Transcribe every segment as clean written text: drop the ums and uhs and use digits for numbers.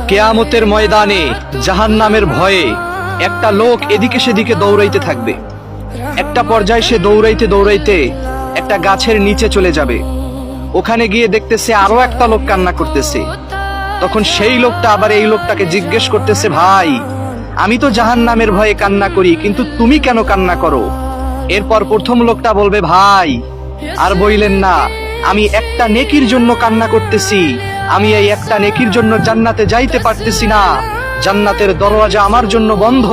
কিয়ামতের ময়দানে জাহান্নামের ভয়ে একটা লোক এদিকে সেদিকে দৌড়াইতে থাকবে। একটা পর্যায়ে সে দৌড়াইতে দৌড়াইতে একটা গাছের নিচে চলে যাবে। ওখানে গিয়ে দেখতেছে আরো একটা লোক কান্না করতেছে। তখন সেই লোকটা আবার এই লোকটাকে জিজ্ঞেস করতেছে, ভাই, আমি তো জাহান্নামের ভয়ে কান্না করি, কিন্তু তুমি কেন কান্না করো? এরপর প্রথম লোকটা বলবে, ভাই আর বইলেন না, আমি একটা নেকির জন্য কান্না করতেছি। আমি এই একটা নেকির জন্য জান্নাতে যাইতে পারতেছি না। জান্নাতের দরওয়াজা আমার জন্য বন্ধ।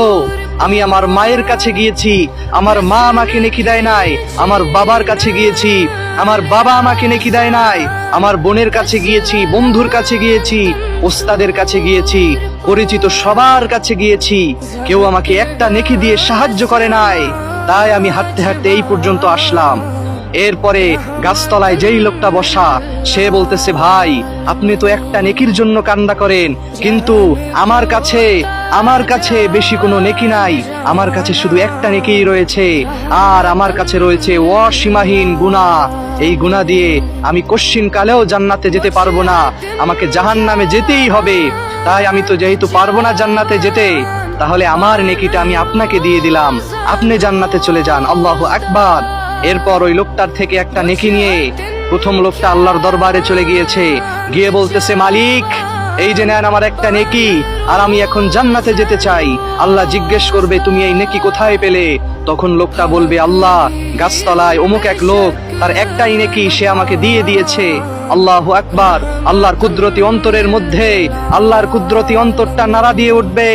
আমি আমার মায়ের কাছে গিয়েছি, আমার মা আমাকে নেকি দেয় নাই। আমার বাবার কাছে গিয়েছি, আমার বাবা আমাকে নেকি দেয় নাই। আমার বোনের কাছে গিয়েছি, বন্ধুর কাছে গিয়েছি, ওস্তাদের কাছে গিয়েছি, পরিচিত সবার কাছে গিয়েছি, কেউ আমাকে একটা নেকি দিয়ে সাহায্য করে নাই। তাই আমি হাঁটতে হাঁটতে এই পর্যন্ত আসলাম। এরপরে গাছতলায় যেই লোকটা বসা, সে বলতেছে, ভাই, আপনি তো একটা নেকির জন্য কান্না করেন, কিন্তু আমার কাছে বেশি কোনো নেকি নাই। আমার কাছে শুধু একটা নেকিই রয়েছে, আর আমার কাছে রয়েছে অসীমাহীন গুনাহ। এই গুনাহ দিয়ে আমি কশ্চিন কালেও জান্নাতে যেতে পারবো না, আমাকে জাহান্নামে যেতেই হবে। তাই আমি তো যেহেতু পারবো না জান্নাতে যেতে, তাহলে আমার নেকিটা আমি আপনাকে দিয়ে দিলাম, আপনি জান্নাতে চলে যান। আল্লাহু আকবার। এরপর ওই লোকটার থেকে একটা নেকি নিয়ে প্রথম লোকটা আল্লাহর দরবারে চলে গিয়েছে, গিয়ে বলতেছে, মালিক, এই যে নেন আমার একটা নেকি, আর আমি এখন জান্নাতে যেতে চাই। আল্লাহ জিজ্ঞেস করবে, তুমি এই নেকি কোথায় পেলে? তখন লোকটা বলবে, আল্লাহ, গাছতলায় অমুক এক লোক, তার একটাই নেকি, সে আমাকে দিয়ে দিয়েছে। আল্লাহু আকবার। আল্লাহর কুদরতি অন্তরের মধ্যে, আল্লাহর কুদরতি অন্তরটা নাড়া দিয়ে উঠবে।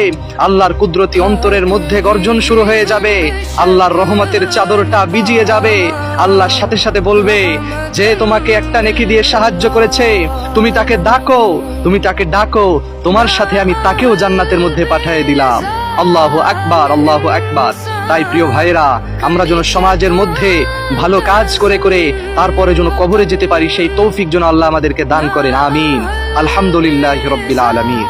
আল্লাহর কুদরতি অন্তরের মধ্যে গর্জন শুরু হয়ে যাবে। আল্লাহর রহমতের চাদরটা ভিজিয়ে যাবে। আল্লাহর সাথে সাথে বলবে, যে তোমাকে একটা নেকি দিয়ে সাহায্য করেছে, তুমি তাকে ডাকো, তুমি তাকে ডাকো, তোমার সাথে আমি তাকেও জান্নাতের মধ্যে পাঠিয়ে দিলাম। আল্লাহু আকবার, আল্লাহু আকবার। তাই প্রিয় ভাইরা, আমরা যেন সমাজের মধ্যে ভালো কাজ করে করে তারপরে যেন কবরে যেতে পারি, সেই তৌফিক যেন আল্লাহ আমাদেরকে দান করেন। আমিন। আলহামদুলিল্লাহি রাব্বিল আলামিন।